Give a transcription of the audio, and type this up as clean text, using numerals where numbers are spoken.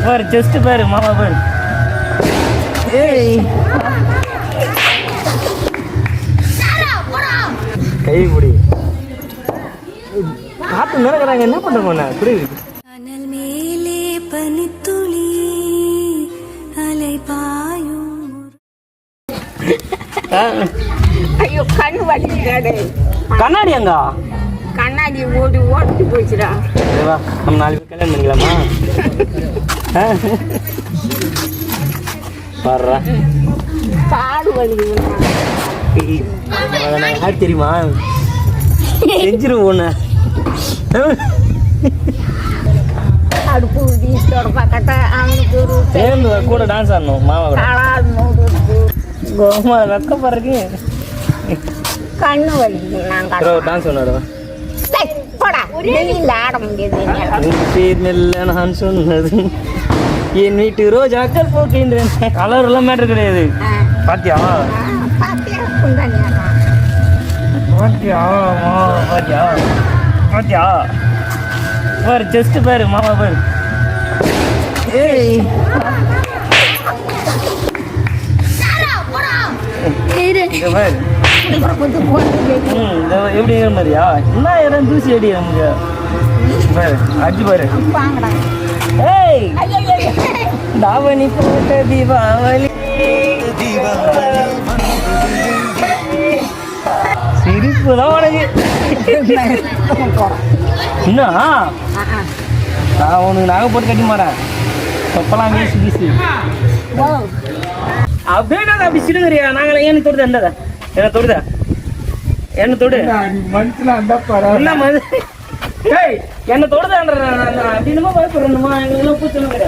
பாரு செஸ்ட் பாரு மாமா பாரு. ஏய் கை பிடி காத்து நடக்கிறாங்க. என்ன பண்ண போன புரியுது. அனல் மேலே பனித்துளி அலை பாயும். ஐயோ கண்ணு வலிக்குதாடே. கண்ணாடி அங்க கண்ணாடி ஓடி ஓடிட்டு போச்சுடா. வா நம்ம 4 பேர் கல்யாணம் பண்ணிக்கலாமா? பாடுறா காடு வலிக்குதுண்ணா. யார் தெரியுமா? செஞ்சிரும் ஒன்று அடுப்பு வீட்டோட பக்கத்தை அவனுக்கு ஒரு சேர்ந்து கூட டான்ஸ் ஆடணும் மாமா கூட. காளால் மூடு கோமா வெக்கப்படுறதுக்கு கண்ணு வலிக்குது. நாங்கள் டான்ஸ் ஒன்று போடா வெயில ஆட முடியாது. நான் சொன்னது என் வீட்டு ரோஜாக்கள் போக்கின்றேன். கலர் எல்லாம் மேட்டர் கிடையாது. பாத்தியா பாத்தியா குந்தானி பாத்தியா பாத்தியா பாத்தியா பாரு செஸ்ட் பாரு மாமா பாரு. ஏய் இங்க பாரு. எப்படி மாதிரியா என்ன இடம் தூசி அடி நமக்கு பாரு அடிச்சு பாரு. ஏய் தாவணி போட்ட தீபாவளி சிரிப்பு தான் உனக்கு. என்ன நான் உனக்கு நாங்கள் போட்டு கட்டி மாறேன். அப்பெல்லாம் வீசு வீசு அப்படியே நாங்கள் அப்படி சிடுங்கிறியா? நாங்கள் என்ன தொடுதா என்னதா என்ன தொடுதா என்ன தொடு என்ன என்ன தொடுதான்ற அப்படின்னு பயப்படுறேன்னுமா எங்களுக்கெல்லாம் பூச்சணும் கிடையாது.